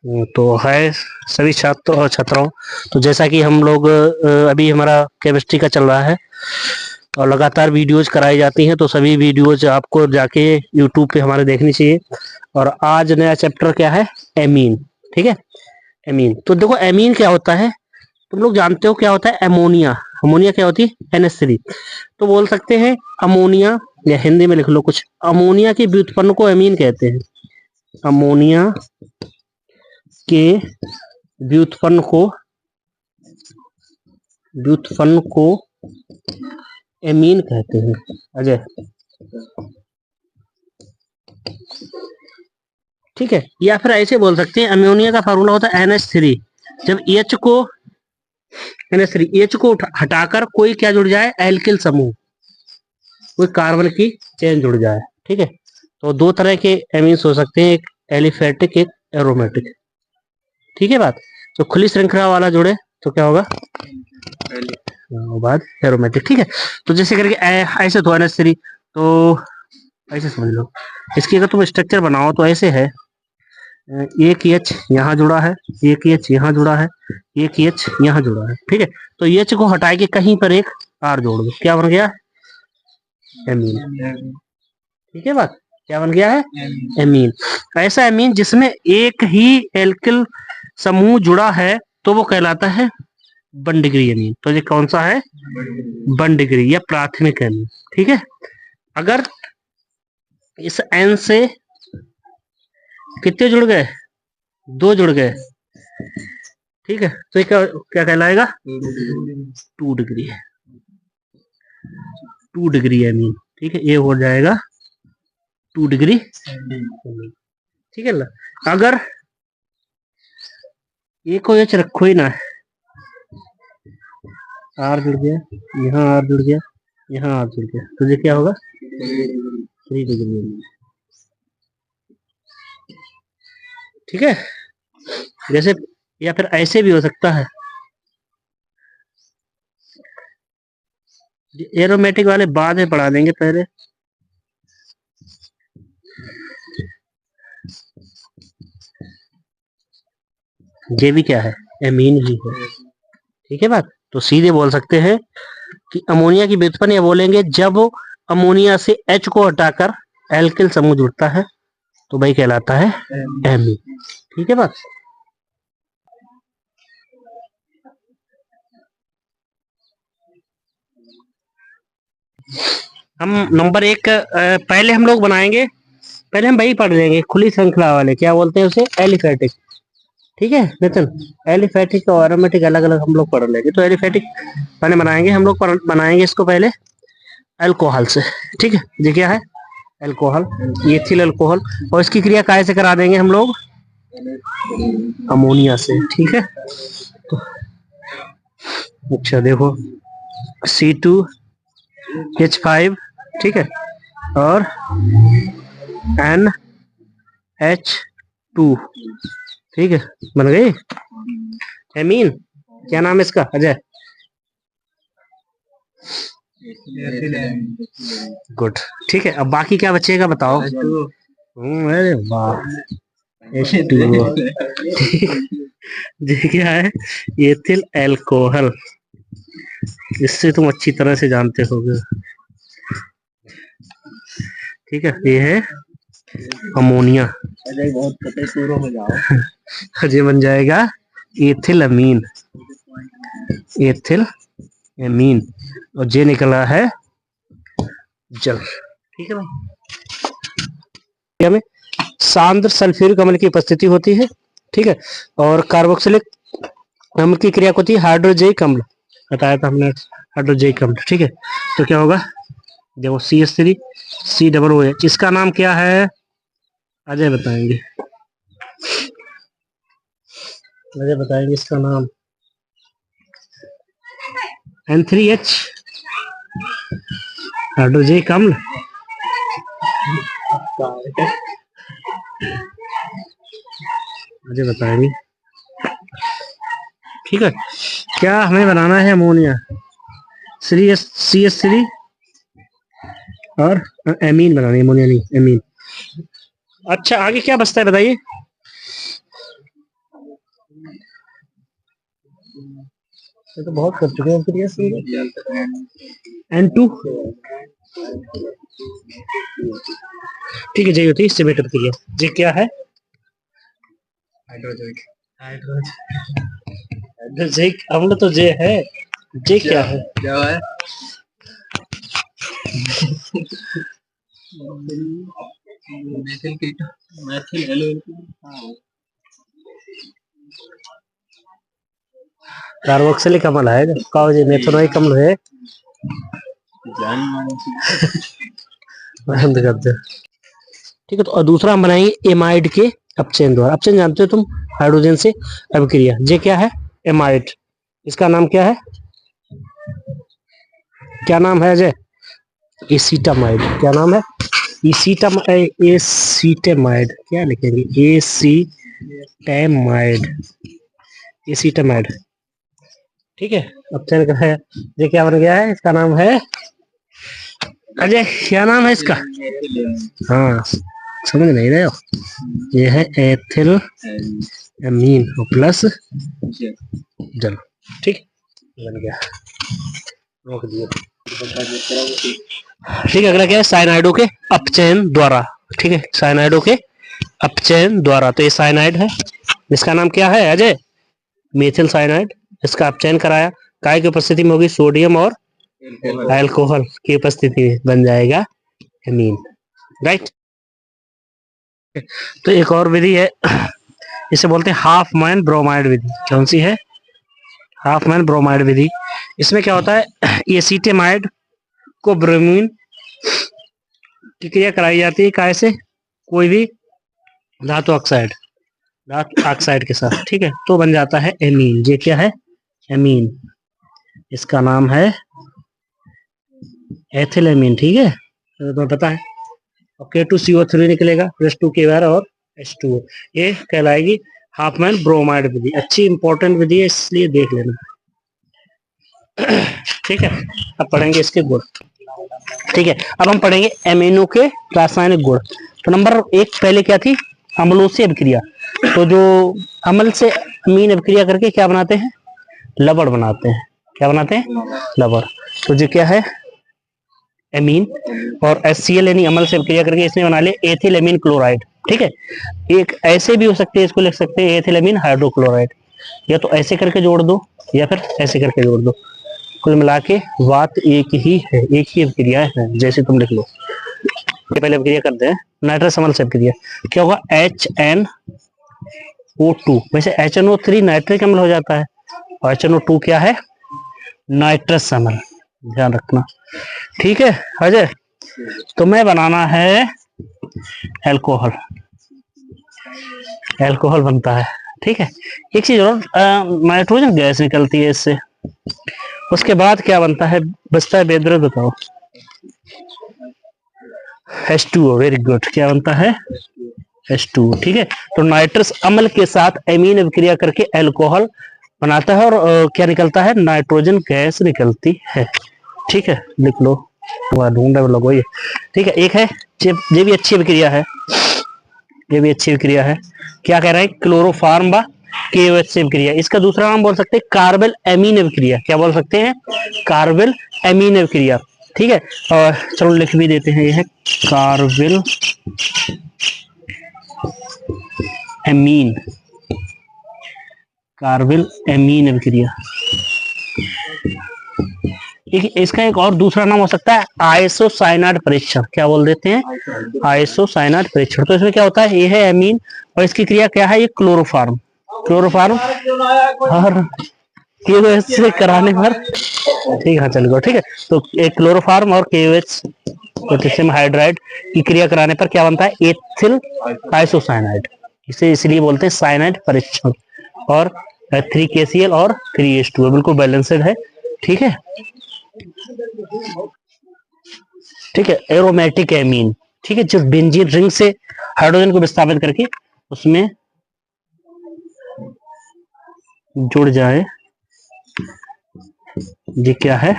तो है सभी छात्र और छात्राओं। तो जैसा कि हम लोग अभी हमारा केमिस्ट्री का चल रहा है और लगातार वीडियोज कराई जाती हैं, तो सभी वीडियोज आपको जाके यूट्यूब पे हमारे देखनी चाहिए। और आज नया चैप्टर क्या है? एमीन। ठीक है, एमीन। तो देखो एमीन क्या होता है, तुम लोग जानते हो क्या होता है? अमोनिया। अमोनिया क्या होती है? NH3। तो बोल सकते हैं अमोनिया, या हिंदी में लिख लो कुछ, अमोनिया के व्युत्पन्न को एमीन कहते हैं। अमोनिया के व्युत्पन्न को एमीन कहते हैं। अजय, ठीक है। या फिर ऐसे बोल सकते हैं अमोनिया का फार्मूला होता है NH3। जब H को NH3 H को हटाकर कोई क्या जुड़ जाए? एल्किल समूह, कोई कार्बन की चेन जुड़ जाए। ठीक है, तो दो तरह के एमीन्स हो सकते हैं, एक एलिफेटिक, एक एरोमेटिक। ठीक है बात। तो खुली श्रृंखला वाला जुड़े तो क्या होगा? बाद एरोमेटिक। ठीक है, तो जैसे करके ऐसे तो NH3, तो ऐसे समझ लो। इसकी अगर तुम स्ट्रक्चर बनाओ तो ऐसे है, एक H यहाँ जुड़ा है, एक H यहाँ जुड़ा है, एक H यहाँ जुड़ा है। ठीक है, तो H को हटा के कहीं पर एक R जोड़ दो, क्या बन गया? एमीन। ठीक है बात, क्या बन गया है? एमीन। ऐसा एमीन जिसमें एक ही एल्किल समूह जुड़ा है तो वो कहलाता है वन डिग्री एमीन। तो ये कौन सा है? वन डिग्री या प्राथमिक एमीन। ठीक है, अगर इस एन से कितने जुड़ गए? दो जुड़ गए। ठीक है, तो ये क्या क्या कहलाएगा? टू डिग्री है, टू डिग्री एमीन। ठीक है, ये हो जाएगा टू डिग्री एमीन। ठीक है ना। अगर ये को एच रखो ही ना, आर जुड़ गया, यहाँ आर जुड़ गया, यहाँ आर जुड़ गया, तो ये क्या होगा? Three degree. ठीक है, जैसे, या फिर ऐसे भी हो सकता है। एरोमेटिक वाले बाद में पढ़ा देंगे, पहले ये भी क्या है? एमीन ही है। ठीक है बात। तो सीधे बोल सकते हैं कि अमोनिया की व्युत्पन्न या बोलेंगे जब अमोनिया से H को हटाकर एल्किल समूह जुड़ता है तो भाई कहलाता है एमीन। ठीक है बात। हम नंबर एक पहले हम लोग बनाएंगे, पहले हम वही पढ़ लेंगे खुली श्रृंखला वाले, क्या बोलते हैं उसे? एलिफेटिक। ठीक है नितिन, एलिफेटिक और एरोमेटिक अलग अलग हम लोग पढ़ लेंगे। तो एलिफेटिक पहले बनाएंगे हम लोग, बनाएंगे इसको पहले अल्कोहल से। ठीक है, ये क्या है? Alcohol, ethyl alcohol. और इसकी क्रिया काय से करा देंगे हम लोग? अमोनिया से। ठीक है, तो अच्छा देखो, C2H5, ठीक है, और NH2, ठीक है, बन गई एमीन। क्या नाम है इसका? अजय, गुड। ठीक है, अब बाकी क्या बचेगा बताओ? अरे वाह, H2O। ये क्या है? Ethyl alcohol. इससे तुम अच्छी तरह से जानते होगे। ठीक है, ये है अमोनिया। ये बन जाएगा एथिल अमीन, एथिल अमीन। और ये निकला है जल। ठीक है भाई, में सांद्र सल्फ्यूरिक अम्ल की उपस्थिति होती है। ठीक है, और कार्बोक्सिलिक अम्ल की क्रिया होती है हाइड्रोजेनिक अम्ल, बताया था हमने, हाइड्रोजेनिक अम्ल। ठीक है, तो क्या होगा? देखो CH3 COOH, इसका नाम क्या है? अजय बताएंगे, अजय बताएंगे इसका नाम। N3H हाइड्रोजेनिक अम्ल। अजय बताएंगे। ठीक है, क्या हमें बनाना है? अमोनिया, CH3 और एमीन बनानी है, अमोनिया नहीं एमीन। अच्छा, आगे क्या बचता है बताइए? ये तो बहुत कर चुके हैं क्रिया से। N2 ठीक है, जे होती है इससे बेटर क्रिया। जे क्या है? हाइड्रोजनिक अम्ल तो जे है। जे क्या है? कार्बोक्सिलिक अम्ल है जो जे मेथनोइक अम्ल है। बंद कर दो। ठीक है, तो दूसरा हम बनाएंगे एमाइड के अपचयन द्वारा। अपचयन जानते हो तुम, हाइड्रोजन से अभिक्रिया। जे क्या है? एमाइड। इसका नाम क्या है? क्या नाम है अजय? एसीटामाइड। क्या नाम है? एसीटामाइड। क्या लिखेंगे? एसीटामाइड। एसीटामाइड। ठीक है, अपचयन का है। ये क्या बन गया है? इसका नाम है अजय, क्या नाम है इसका? हाँ, समझ नहीं रहे हो? ये है एथिल अमीन प्लस जल। ठीक, बन गया, रोक दिया। ठीक है, अगला क्या है? साइनाइडों के अपचयन द्वारा। ठीक है, साइनाइडों के अपचयन द्वारा। तो ये साइनाइड है, इसका नाम क्या है अजय? Methyl cyanide. इसका अपचयन कराया, काय की उपस्थिति में होगी? सोडियम और अल्कोहल की उपस्थिति में बन जाएगा एमीन। राइट। तो एक और विधि है, इसे बोलते हैं हाफ मैन ब्रोमाइड विधि। कौन सी है? हाफ मैन ब्रोमाइड विधि। इसमें क्या होता है? एसीटेमाइड को ब्रोमीन की क्रिया कराई जाती है काय से? कोई भी धातु ऑक्साइड, धातु ऑक्साइड के साथ। ठीक है, तो बन जाता है एमीन। ये क्या है? एमीन। इसका नाम है एथिलेमीन। ठीक है, तो पता है। और K2CO3 निकलेगा, प्लस 2 K और H2O। ये कहलाएगी हाफ मैन ब्रोमाइड विधि। अच्छी इंपॉर्टेंट विधि है, इसलिए देख लेना। ठीक है, अब पढ़ेंगे इसके गुण। ठीक है, अब हम पढ़ेंगे एमिनो के रासायनिक गुण। तो नंबर 1 पहले क्या थी? अम्लों से अभिक्रिया। तो जो अम्ल से अमीन अभिक्रिया करके क्या बनाते हैं? लवण बनाते हैं। क्या बनाते हैं? लवण। तो जो क्या है? एमीन। और HCl यानी अम्ल से अभिक्रिया करके इसने बना लिया एथिलेमीन क्लोराइड। ठीक है, एक ऐसे भी हो सकते हैं, इसको लिख सकते हैं एथिलेमीन हाइड्रोक्लोराइड। या तो ऐसे करके जोड़ दो या फिर ऐसे करके जोड़ दो। कुल मिला के बात एक ही है, एक ही अभिक्रिया है। जैसे तुम लिख लो, पहले अभिक्रिया करते हैं नाइट्रस अम्ल से अभिक्रिया। क्या होगा? HNO2। वैसे HNO3 नाइट्रिक अम्ल हो जाता है, और HNO2 क्या है? नाइट्रस अम्ल। ध्यान रखना। ठीक है अजय, तो मैं बनाना है अल्कोहल। अल्कोहल बनता है। ठीक है, एक चीज और, नाइट्रोजन गैस निकलती है इससे। उसके बाद क्या बनता है? बचता है बेद्रव्य। बताओ। H2O। Very good. क्या बनता है? H2O। ठीक है, तो नाइट्रस अम्ल के साथ एमीन अभिक्रिया करके अल्कोहल बनाता है, और क्या निकलता है? नाइट्रोजन गैस निकलती है। ठीक है, लिख लो, ढूंढ लोगो ये। ठीक है, एक है ये भी अच्छी अभिक्रिया है, ये भी अच्छी अभिक्रिया है। क्या कह रहे हैं? क्लोरोफार्म व KOH से अभिक्रिया। इसका दूसरा नाम बोल सकते हैं कार्बल एमीन अभिक्रिया। क्या बोल सकते हैं? कार्बल एमीन अभिक्रिया। ठीक है, और चलो लिख भी देते हैं, ये है कार्बल एमीन। कार्बल एमीन अभिक्रिया। इसका एक और दूसरा नाम हो सकता है आइसोसाइनाइड परीक्षण। क्या बोल देते हैं? आइसोसाइनाइड परीक्षण। तो इसमें क्या होता है? ये है एमीन, और इसकी क्रिया क्या है? ये क्लोरोफार्म। क्लोरोफार्म और KOH से कराने पर, ठीक है चलो, ठीक है। तो एक क्लोरोफार्म और KOH पोटेशियम हाइड्राइड की क्रिया कराने पर क्या बनता है? Ethyl isocyanide. इसे इसलिए बोलते हैं साइनाइड परीक्षण। और 3KCl और 3H2O बिल्कुल बैलेंस्ड है। ठीक है, ठीक है। Aromatic amine. ठीक है, जो बेंजीन रिंग से हाइड्रोजन को विस्थापित करके उसमें जुड़ जाए, ये क्या है?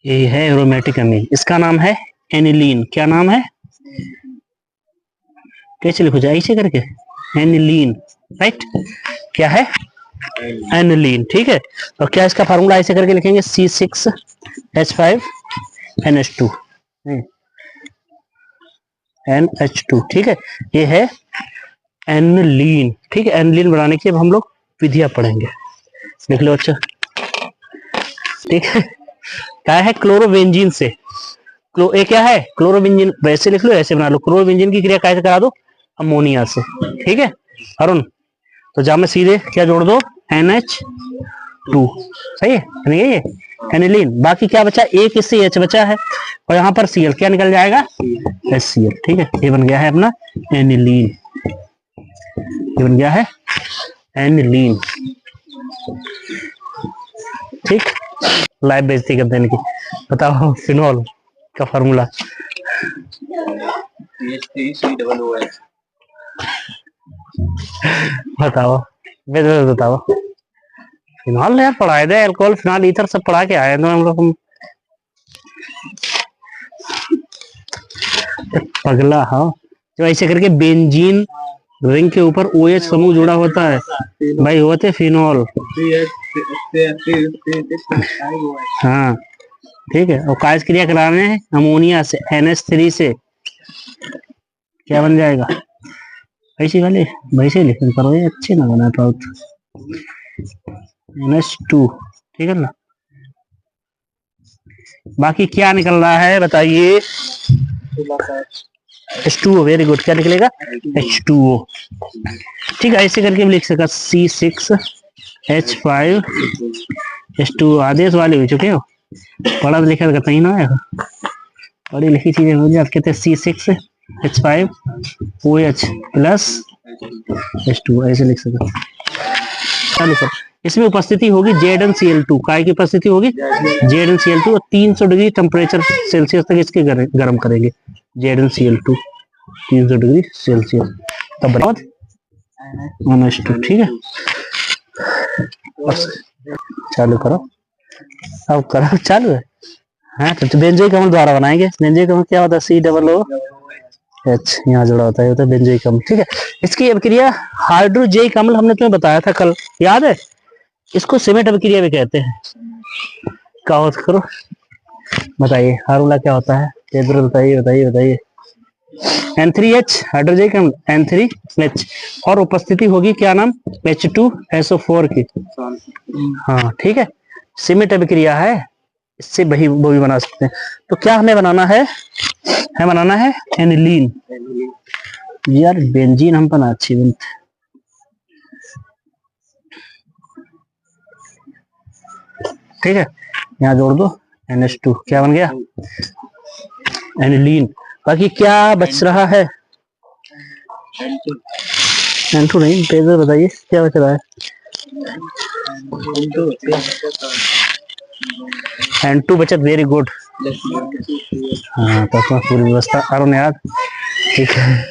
ये है एरोमेटिक अमीन। इसका नाम है एनिलीन। क्या नाम है? कैसे लिखो जाए? ऐसे करके एनिलीन। राइट। क्या है? एनिलीन। ठीक है, और क्या इसका फार्मूला ऐसे करके लिखेंगे C6H5NH2 NH2। ठीक है, ये है एनिलीन। ठीक है, एनिलीन बनाने की अब हम लोग विधियां पढ़ेंगे, लिख लो अच्छा। ठीक है, क्या है क्लोरोबेंजीन से ये क्या है क्लोरोबेंजीन, वैसे लिख लो ऐसे बना लो। क्लोरोबेंजीन की क्रिया कैसे करा दो, अमोनिया से। ठीक है अरुण, तो जहां में सीधे क्या जोड़ दो NH2, सही है ये एनिलीन। बाकी क्या बचा, एक इससे H बचा है और यहाँ पर Cl, क्या निकल जाएगा HCl। ठीक है, ये बन गया है अपना एनिलीन, ये बन गया है एनिलीन। ठीक, लाइव बेइज्जती कर देने की। बताओ फिनॉल का फार्मूला। बताओ बताओ, फिनॉल यार पढ़ाए थे, अल्कोहल फिनॉल ईथर सब पढ़ा के आए थे हम लोग। पगला हाँ, जो ऐसे करके बेंजीन रिंग के ऊपर OH समूह जुड़ा होता है भाई, होते फिनॉल। हाँ ठीक है, और काज क्रिया कराने हैं अमोनिया से NH3 से, क्या बन जाएगा ऐसे वाले वैसे लिखन करो, ये अच्छे ना बना पाओ NH2। ठीक है ना, बाकी क्या निकल रहा है बताइए, H2O। वेरी गुड, क्या निकलेगा H2O। ठीक है, ऐसे करके हम लिख सका C6H5H2O। आदेश वाले हो चुके हो, पढ़ा लिखा करता ही ना है, पढ़ी लिखी चीजें हो जाती। कहते हैं C6H5OH प्लस H2O, ऐसे लिख सकते। चलो सर, इसमें उपस्थिति होगी ZnCl2, काय की उपस्थिति होगी ZnCl2, और 300 डिग्री टेम्परेचर सेल्सियस तक इसके गर्म करेंगे। ZnCl2 300 डिग्री सेल्सियस तब NH2। ठीक है, चालू करो, अब करो चालू है। हाँ तो बेंजोइक अम्ल द्वारा बनाएंगे। बेंजोइक अम्ल क्या होता है, COOH यहाँ जुड़ा होता है बेंजोइक अम्ल। ठीक है, इसकी अभिक्रिया हाइड्रोजेइक अम्ल हमने तुम्हें बताया था कल, याद है? इसको सिमेट अभिक्रिया भी कहते हैं। क्या होता करो बताइए, फार्मूला क्या होता है, बताइए बताइए बताइए। N3H हाइड्रोजेनिक अम्ल N3H, और उपस्थिति होगी क्या नाम, H2SO4 की। हाँ ठीक है, सिमेट अभिक्रिया है, इससे वही वो भी बना सकते हैं। तो क्या हमें बनाना है, बनाना है एनिलीन। यार बेंजीन हम बना अच्छी बनती, ठीक है, यहाँ जोड़ दो NH2, क्या बन गया एनिलीन। बाकी क्या बच रहा है, N2 नहीं, पेज बताइए क्या बच रहा है। N2 बचत, वेरी गुड। हाँ तो पूरी व्यवस्था अरुण याद, ठीक है,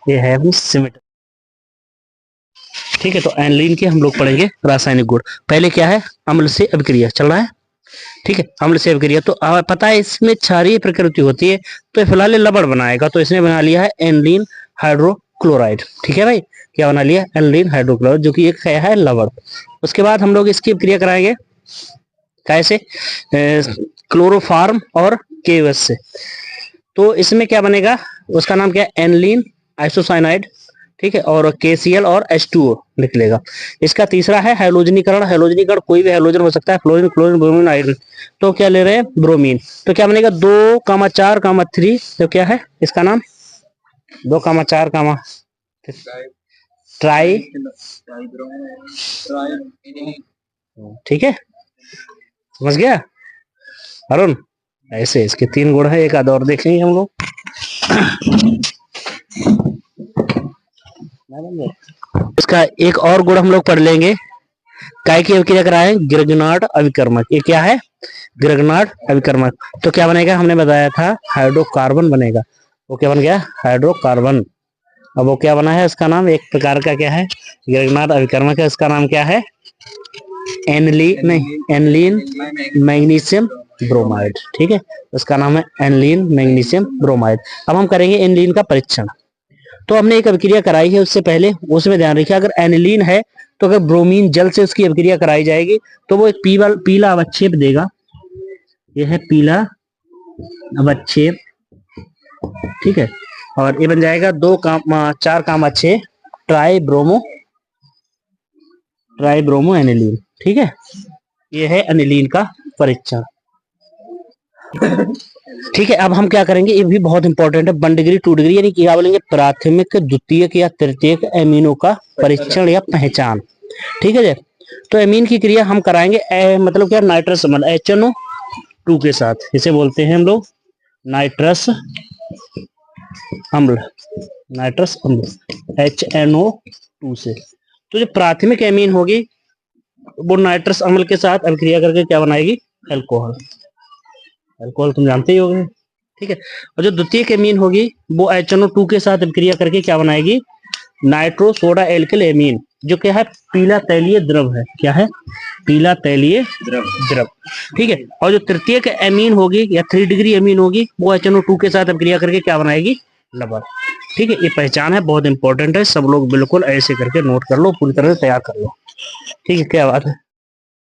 ये है सिमेट। ठीक है, तो एनिलीन के हम लोग पढ़ेंगे रासायनिक गुण। पहले क्या है, अम्ल से अभिक्रिया चल रहा है। ठीक है, अम्ल से अभिक्रिया, तो पता है इसमें क्षारीय प्रकृति होती है, तो फिलहाल लवण बनाएगा, तो इसने बना लिया है एनिलीन हाइड्रोक्लोराइड। ठीक है भाई, क्या बना लिया एनिलीन हाइड्रोक्लोराइड, जो कि एक है लवण। उसके बाद हम लोग इसकी अभिक्रिया कराएंगे कैसे, क्लोरोफार्म और KOH से। तो इसमें क्या बनेगा, उसका नाम क्या है एनिलीन आइसोसाइनाइड। ठीक है, और KCl और H2O निकलेगा। इसका तीसरा है हैलोजनीकरण। हैलोजनीकरण कोई भी हैलोजन हो सकता है, फ्लोरीन, क्लोरीन, ब्रोमीन, आयोडीन। तो क्या ले रहे हैं, ब्रोमीन। तो क्या बनेगा 2,4,3, तो क्या है इसका नाम 2,4, ट्राई। ठीक है, समझ गया अरुण। ऐसे इसके 3 गुण है, एक आध और देखेंगे हम लोग। इसका एक और गुण हम लोग पढ़ लेंगे, काय की अभिक्रिया कराए ग्रिग्नार्ड अभिकर्मक। ये क्या है, ग्रिग्नार्ड अभिकर्मक। तो क्या बनेगा, हमने बताया था हाइड्रोकार्बन बनेगा। वो क्या बन गया, हाइड्रोकार्बन। अब वो क्या बना है, इसका नाम एक प्रकार का क्या है, ग्रिग्नार्ड अभिकर्मक है। इसका नाम क्या है, एनिलीन मैग्नीशियम ब्रोमाइड। ठीक है, उसका नाम है एनिलीन मैग्नीशियम ब्रोमाइड। अब हम करेंगे एनिलीन का परीक्षण। तो हमने एक अभिक्रिया कराई है उससे पहले, उसमें ध्यान रखिए अगर एनिलीन है तो अगर ब्रोमीन जल से उसकी अभिक्रिया कराई जाएगी तो वो एक पीला अवक्षेप देगा। यह है पीला अवक्षेप, ठीक है। और ये बन जाएगा 4 काम अच्छे ट्राई ब्रोमो एनिलीन, ठीक है। ये है एनिलीन का परीक्षण, ठीक है। अब हम क्या करेंगे, ये भी बहुत इंपॉर्टेंट है, 1 डिग्री 2 डिग्री यानी क्या बोलेंगे, प्राथमिक द्वितीयक या तृतीयक एमिनो का परीक्षण या पहचान, ठीक है जी। तो एमीन की क्रिया हम कराएंगे मतलब क्या, नाइट्रस अम्ल HNO2 के साथ, इसे बोलते हैं हम लोग नाइट्रस अम्ल HNO2 से। तो जो प्राथमिक एमीन होगी वो नाइट्रस अम्ल के साथ अभिक्रिया करके क्या बनाएगी, अल्कोहल तुम जानते ही होंगे, ठीक है। और जो द्वितीयक एमीन होगी वो HNO2 के साथ अभिक्रिया करके क्या बनाएगी, नाइट्रो सोडा एल्किल एमीन, जो क्या है, पीला तैलीय द्रव है। क्या है, पीला तैलीय द्रव, ठीक है। और जो तृतीयक एमीन होगी या 3 डिग्री एमीन होगी वो HNO2 के साथ अभिक्रिया करके क्या बनाएगी, लवण, ठीक है। ये पहचान है, बहुत इंपॉर्टेंट है, सब लोग बिल्कुल ऐसे करके नोट कर लो, पूरी तरह से तैयार कर लो, ठीक है। क्या बात है।